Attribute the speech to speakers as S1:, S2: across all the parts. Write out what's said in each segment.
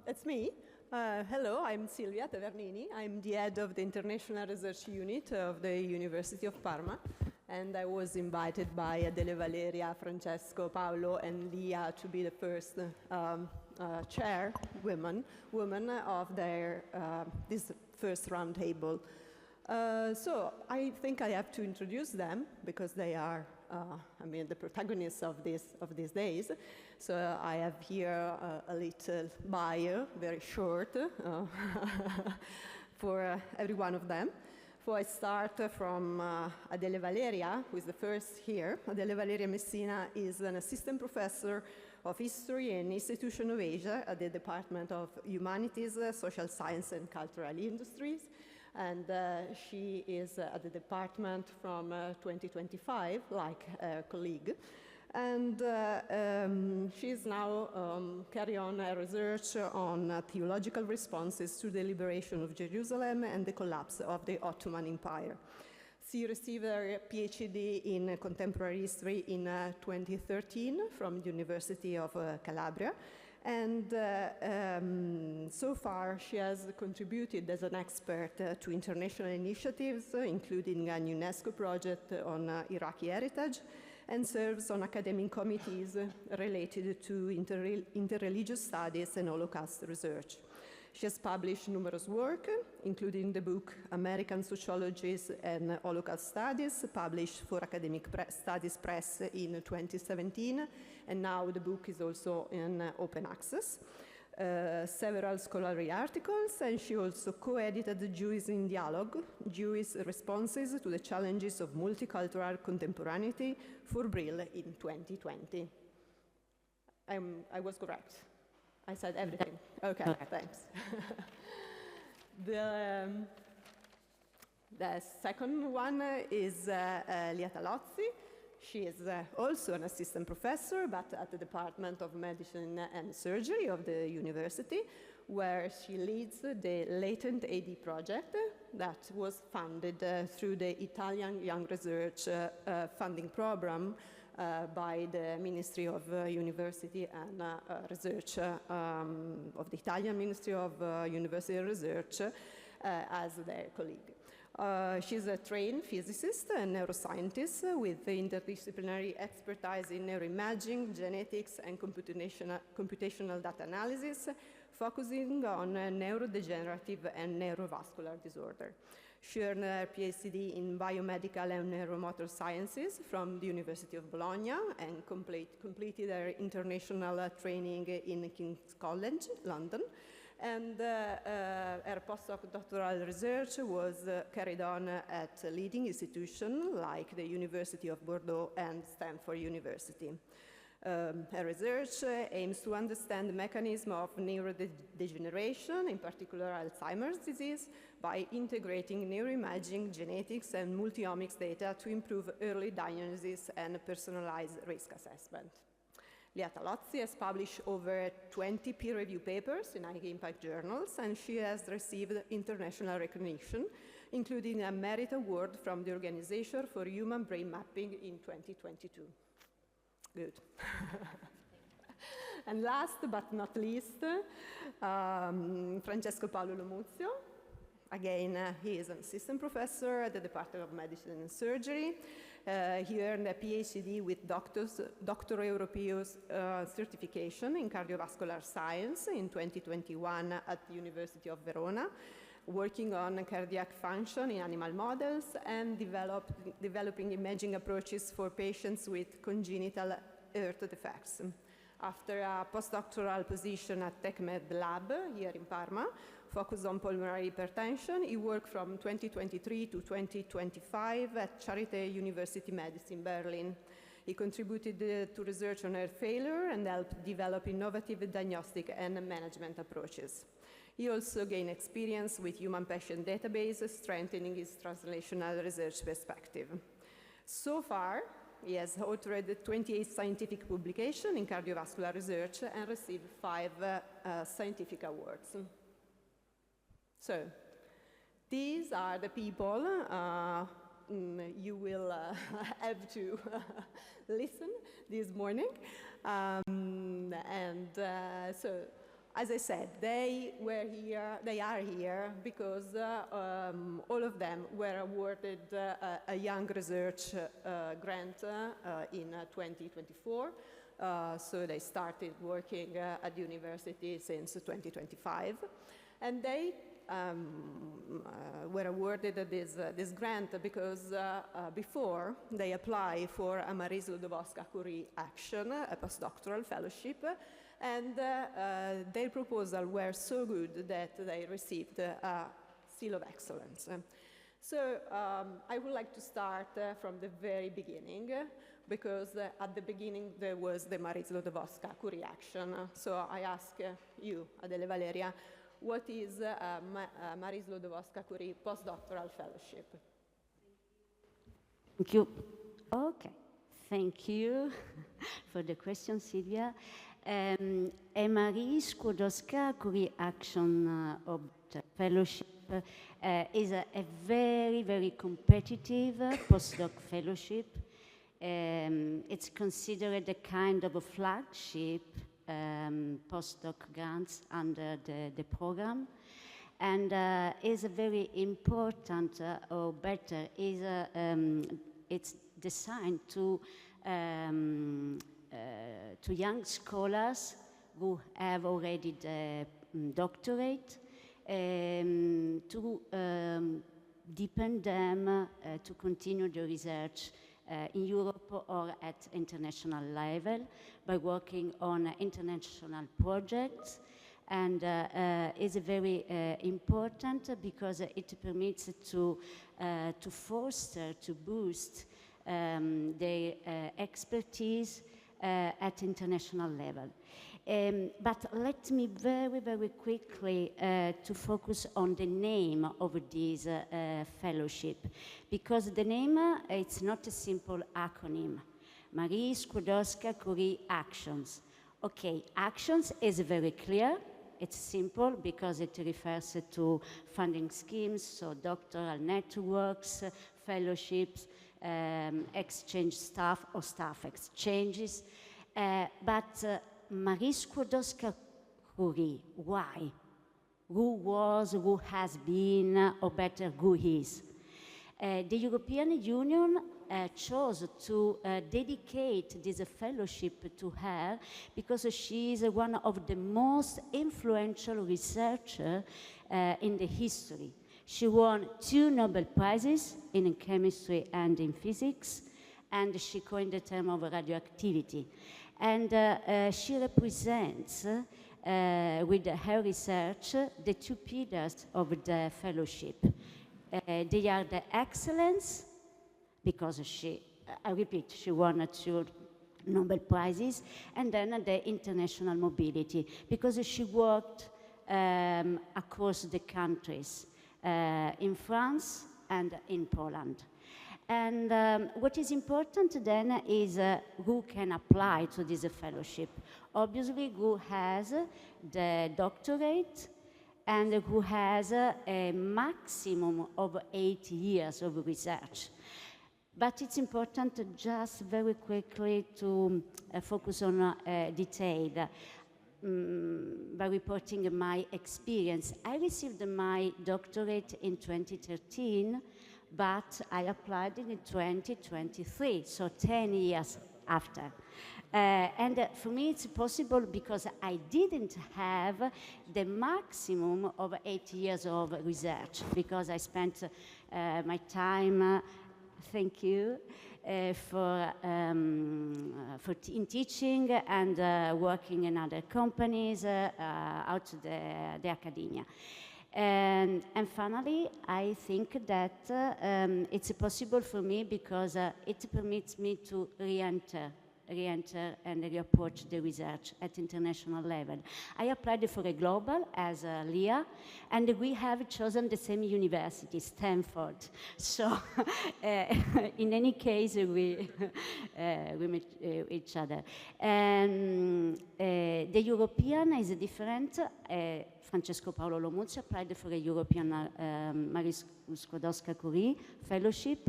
S1: It's me. Hello, I'm Silvia Tavernini. I'm the head of the International Research Unit of the University of Parma. And I was invited by Adele, Valeria, Francesco, Paolo, and Leah to be the first chairwoman of this first roundtable. So I think I have to introduce them because they are, the protagonists of these days. So I have here a little bio, very short, for every one of them. So I start from Adele Valeria, who is the first here. Adele Valeria Messina is an assistant professor of history and institution of Asia at the Department of Humanities, Social Science and Cultural Industries. And she is at the department from 2025, like her colleague. And she's now carrying on her research on theological responses to the liberation of Jerusalem and the collapse of the Ottoman Empire. She received her PhD in contemporary history in 2013 from the University of Calabria. And so far, she has contributed as an expert to international initiatives, including a UNESCO project on Iraqi heritage, and serves on academic committees related to interreligious studies and Holocaust research. She has published numerous work, including the book American Sociologies and Holocaust Studies, published for Academic Studies Press in 2017, and now the book is also in open access. Several scholarly articles, and she also co-edited Jews in Dialogue, Jewish Responses to the Challenges of Multicultural Contemporaneity for Brill in 2020. I was correct. I said everything. Okay, thanks. The second one is Leah Talozzi. She is also an assistant professor, but at the Department of Medicine and Surgery of the university, where she leads the Latent AD project that was funded through the Italian Young Research funding program by the Ministry of University and Research of the Italian Ministry of University and Research as their colleague. She's a trained physicist and neuroscientist with interdisciplinary expertise in neuroimaging, genetics, and computational data analysis, focusing on neurodegenerative and neurovascular disorder. She earned her PhD in biomedical and neuromotor sciences from the University of Bologna and completed her international training in King's College, London. And her postdoctoral research was carried on at leading institutions like the University of Bordeaux and Stanford University. Her research aims to understand the mechanism of neurodegeneration, in particular Alzheimer's disease, by integrating neuroimaging, genetics, and multiomics data to improve early diagnosis and personalized risk assessment. Leah Talozzi has published over 20 peer-reviewed papers in high-impact journals, and she has received international recognition, including a Merit Award from the Organization for Human Brain Mapping in 2022. Good. And last but not least, Francesco Paolo Muzio. Again, he is an assistant professor at the Department of Medicine and Surgery. He earned a PhD with Doctor Europeus certification in cardiovascular science in 2021 at the University of Verona, working on cardiac function in animal models and developing imaging approaches for patients with congenital heart defects. After a postdoctoral position at TechMed Lab here in Parma, focused on pulmonary hypertension, he worked from 2023 to 2025 at Charité University Medicine, Berlin. He contributed to research on heart failure and helped develop innovative diagnostic and management approaches. He also gained experience with human patient databases, strengthening his translational research perspective. So far, he has authored 28 scientific publications in cardiovascular research and received 5 scientific awards. So, these are the people you will have to listen this morning. So as I said, they are here because all of them were awarded a young research grant in 2024. So they started working at the university since 2025. And they were awarded this grant because before they apply for a Marie Skłodowska-Curie action, a postdoctoral fellowship, and their proposal were so good that they received a Seal of Excellence. So I would like to start from the very beginning, because at the beginning there was the Marie Skłodowska-Curie action. So I ask you, Adele, Valeria, what is a Marie Skłodowska-Curie postdoctoral fellowship?
S2: Thank you. Okay, thank you for the question, Silvia. A Marie Skłodowska-Curie Action Fellowship is a very, very competitive postdoc fellowship. It's considered a kind of a flagship postdoc grants under the program, and is a very important, or better, is it's designed to young scholars who have already the doctorate, to deepen them to continue the research in Europe or at international level by working on international projects, and is very important because it permits to foster, to boost their expertise at international level. But let me very, very quickly to focus on the name of this fellowship, because the name, it's not a simple acronym. Marie Skłodowska-Curie Actions. Okay, actions is very clear. It's simple because it refers to funding schemes, so doctoral networks, fellowships, exchange staff or staff exchanges. But Marie Skłodowska-Curie, why? Who was, who has been, or better, who is? The European Union chose to dedicate this fellowship to her because she is one of the most influential researchers in the history. She won 2 Nobel Prizes in chemistry and in physics, and she coined the term of radioactivity. And she represents, with her research, the 2 pillars of the fellowship. They are the excellence, because she, I repeat, she won 2 Nobel Prizes, and then the international mobility, because she worked across the countries, in France and in Poland. And what is important then is who can apply to this fellowship. Obviously, who has the doctorate and who has a maximum of 8 years of research. But it's important just very quickly to focus on detail by reporting my experience. I received my doctorate in 2013, but I applied in 2023, so 10 years after. And for me it's possible because I didn't have the maximum of 8 years of research, because I spent my time, thank you, in teaching and working in other companies out the academia. And finally, I think that it's possible for me because it permits me to re-enter and reapproach the research at international level. I applied for a global as Leah, and we have chosen the same university, Stanford. So in any case, we meet each other. And the European is different. Francesco, Paolo, Muzio applied for a European Marie Skłodowska-Curie fellowship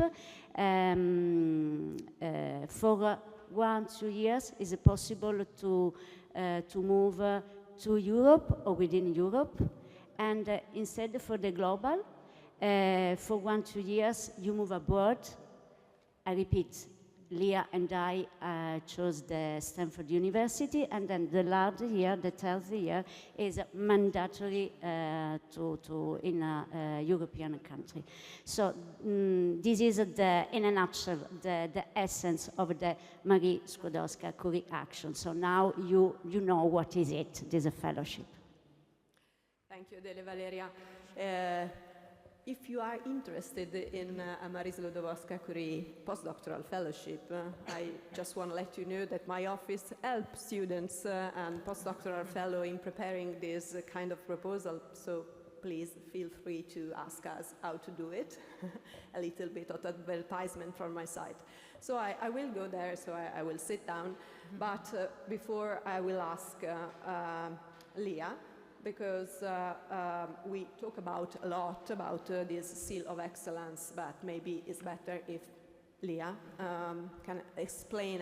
S2: for 1-2 years. Is it possible to move to Europe or within Europe, and instead for the global, for 1-2 years, you move abroad. I repeat, Leah and I chose the Stanford University, and then the third year is mandatory in a European country. So this is, in a nutshell, the essence of the Marie Skłodowska-Curie action. So now you know what is it. It is a fellowship.
S1: Thank you, Adele, Valeria. If you are interested in a Marie Skłodowska-Curie postdoctoral fellowship, I just want to let you know that my office helps students and postdoctoral fellow in preparing this kind of proposal, so please feel free to ask us how to do it. A little bit of advertisement from my side. So I will go there, so I will sit down, but before I will ask Leah, because we talk a lot about this seal of excellence, but maybe it's better if Leah can explain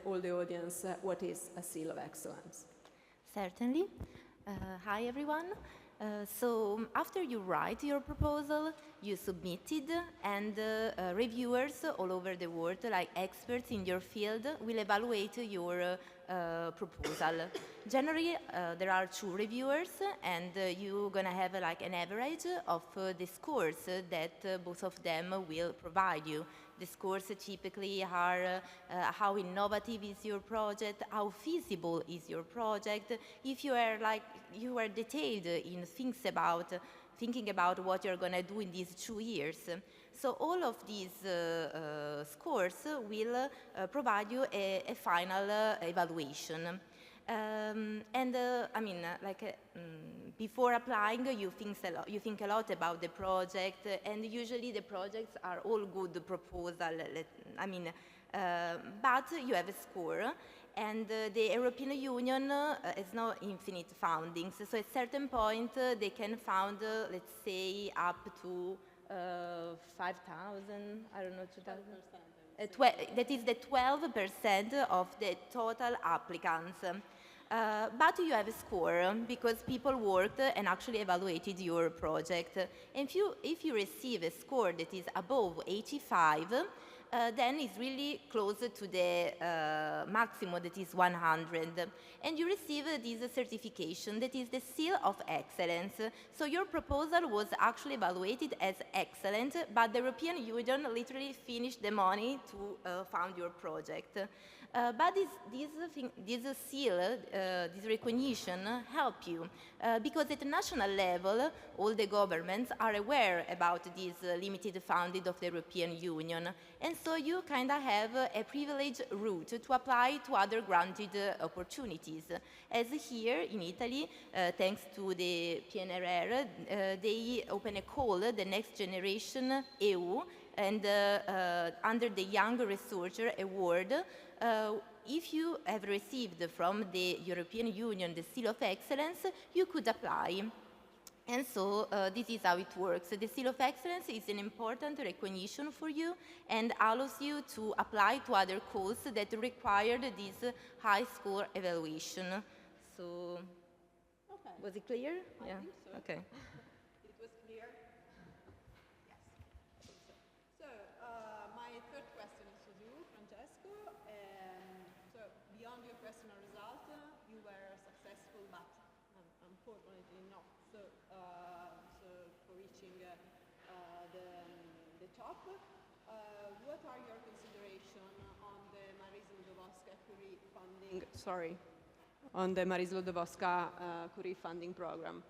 S1: all the audience what is a seal of excellence.
S3: Certainly. Hi, everyone. So after you write your proposal, you submit it, and reviewers all over the world, like experts in your field, will evaluate your proposal. Generally, there are 2 reviewers, and you're gonna have like an average of the scores that both of them will provide you. The scores typically are how innovative is your project, how feasible is your project, if you are detailed in thinking about what you're gonna do in these 2 years. So all of these scores will provide you a final evaluation. Before applying, you think a lot about the project, and usually the projects are all good proposal. But you have a score, and the European Union has no infinite funding. So at a certain point, they can fund, let's say, up to 5,000. I don't know, 2,000. That is the 12% of the total applicants. But you have a score because people worked and actually evaluated your project. And if you receive a score that is above 85, then it's really close to the maximum, that is 100. And you receive this certification, that is the seal of excellence. So your proposal was actually evaluated as excellent, but the European Union literally finished the money to fund your project. But this seal, this recognition help you because at the national level, all the governments are aware about this limited funding of the European Union. And so you kind of have a privileged route to apply to other granted opportunities. As here in Italy, thanks to the PNRR, they open a call, the Next Generation EU, and under the Young Researcher Award, if you have received from the European Union the Seal of Excellence, you could apply. And so this is how it works. The Seal of Excellence is an important recognition for you and allows you to apply to other calls that required this high score evaluation. So, okay. Was it clear?
S1: I think so.
S3: Okay.
S1: It was clear? Yes. So, my third question is for you, Francesco. So, beyond your personal result, you were successful, but unfortunately not. So, for reaching the top, what are your considerations on the Marie Skłodowska-Curie funding? Sorry, on the Marie Skłodowska-Curie funding program.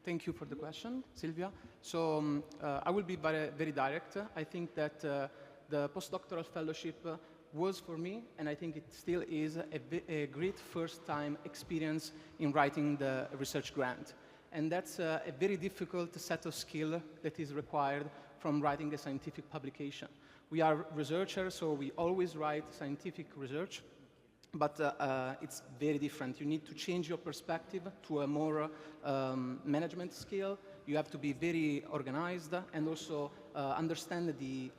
S4: Thank you for the question, Silvia. So I will be very direct. I think that the postdoctoral fellowship was for me, and I think it still is, a great first-time experience in writing the research grant. And that's a very difficult set of skill that is required from writing a scientific publication. We are researchers, so we always write scientific research, but it's very different. You need to change your perspective to a more management skill. You have to be very organized and also understand the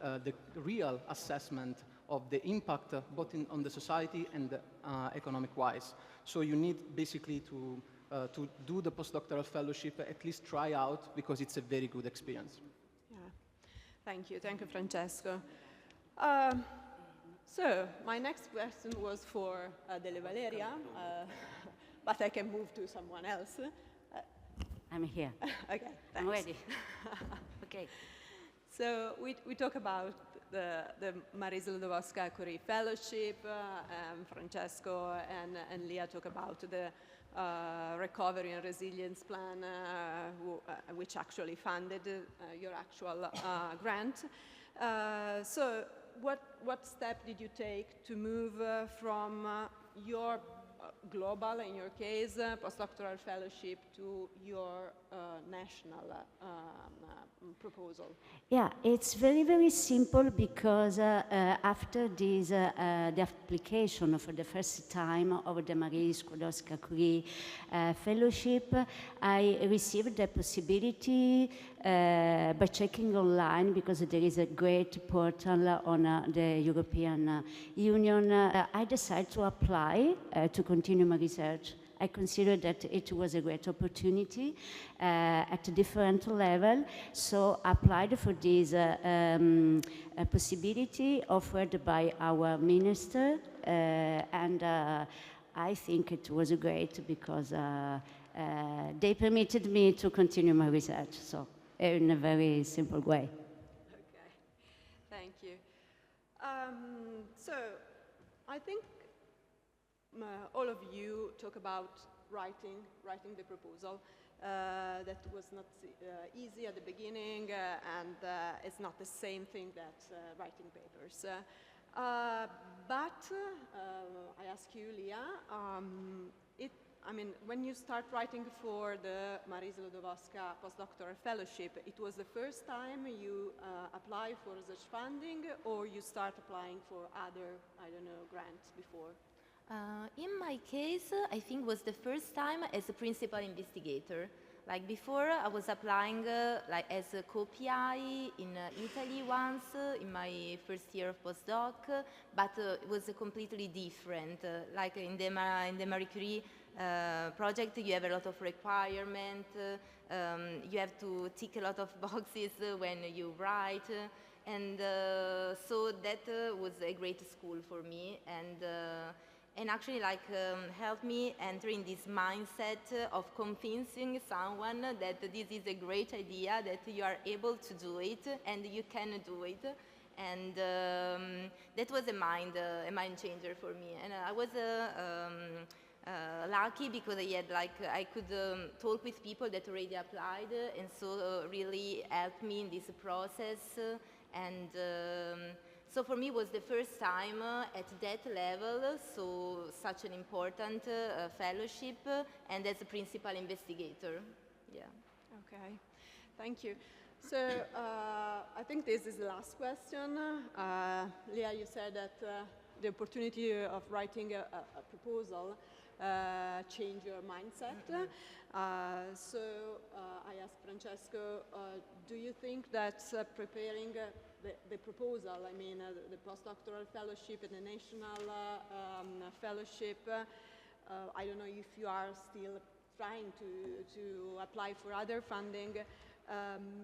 S4: real assessment of the impact both on the society and economic-wise. So you need basically to do the postdoctoral fellowship, at least try out, because it's a very good experience.
S1: Yeah. Thank you, Francesco. So my next question was for Adele Valeria, but I can move to someone else.
S2: I'm here.
S1: Okay,
S2: I'm
S1: thanks.
S2: ready. Okay.
S1: So we talk about the Marisa Ludowska-Curie Fellowship, Francesco and Leah talk about the Recovery and Resilience Plan, which actually funded your actual grant. So what step did you take to move from your global, in your case, postdoctoral fellowship to your national proposal?
S2: Yeah, it's very, very simple because after this, the application for the first time of the Marie Skłodowska-Curie Fellowship, I received the possibility by checking online, because there is a great portal on the European Union. I decided to apply to continue my research. I considered that it was a great opportunity at a different level, so I applied for this possibility offered by our minister, and I think it was great because they permitted me to continue my research, so in a very simple way.
S1: Okay, thank you. So I think all of you talk about writing the proposal. That was not easy at the beginning, and it's not the same thing that writing papers. But I ask you, Leah, when you start writing for the Marisa Ludowska postdoctoral fellowship, it was the first time you apply for research funding, or you start applying for other, grants before?
S3: In my case, I think was the first time as a principal investigator. Like before, I was applying as a co-PI in Italy once, in my first year of postdoc, but it was completely different. Like in the Marie Curie project, you have a lot of requirements, you have to tick a lot of boxes when you write, and so that was a great school for me, and actually helped me enter in this mindset of convincing someone that this is a great idea, that you are able to do it and you can do it. And that was a mind changer for me. And I was lucky because I could talk with people that already applied, and so really helped me in this process. And so for me it was the first time at that level, so such an important fellowship, and as a principal investigator. Yeah.
S1: Okay, thank you. So I think this is the last question. Leah, you said that the opportunity of writing a proposal changed your mindset. So I asked Francesco, do you think that preparing the proposal, the postdoctoral fellowship and the national fellowship, I don't know if you are still trying to apply for other funding,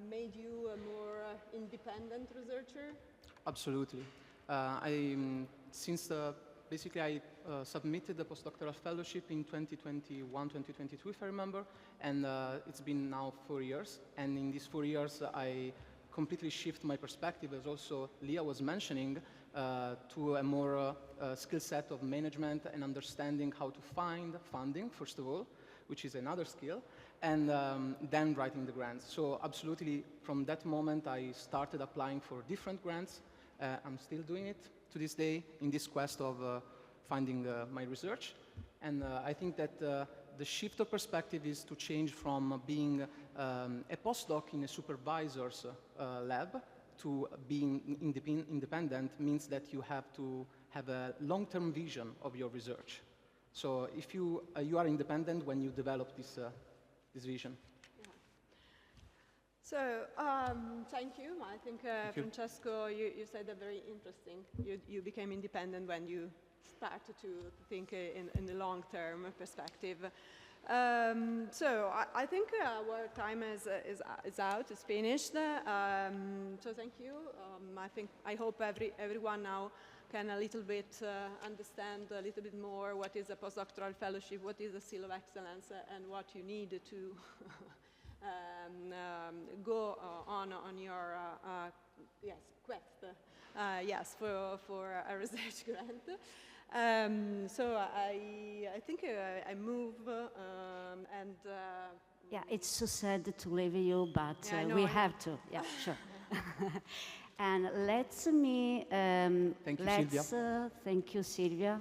S1: made you a more independent researcher?
S4: Absolutely. Basically I submitted the postdoctoral fellowship in 2021, 2022, if I remember, and it's been now 4 years. And in these 4 years, I completely shift my perspective, as also Leah was mentioning, to a more skill set of management and understanding how to find funding, first of all, which is another skill, and then writing the grants. So absolutely, from that moment, I started applying for different grants. I'm still doing it to this day in this quest of finding my research. And I think that the shift of perspective is to change from being a postdoc in a supervisor's lab to being independent. Means that you have to have a long-term vision of your research. So if you are independent when you develop this vision.
S1: Yeah. So, thank you. I think, Francesco, you said that very interesting. You became independent when you started to think in the long-term perspective. So, I think our time is out, is finished. So, thank you. I hope everyone now can a little bit understand a little bit more what is a postdoctoral fellowship, what is a seal of excellence, and what you need to go on your quest for a research grant. So I think I move and
S2: yeah, it's so sad to leave you, but
S1: yeah,
S2: we have to. Yeah, sure. And
S4: Thank you, Silvia.
S2: thank you, Silvia.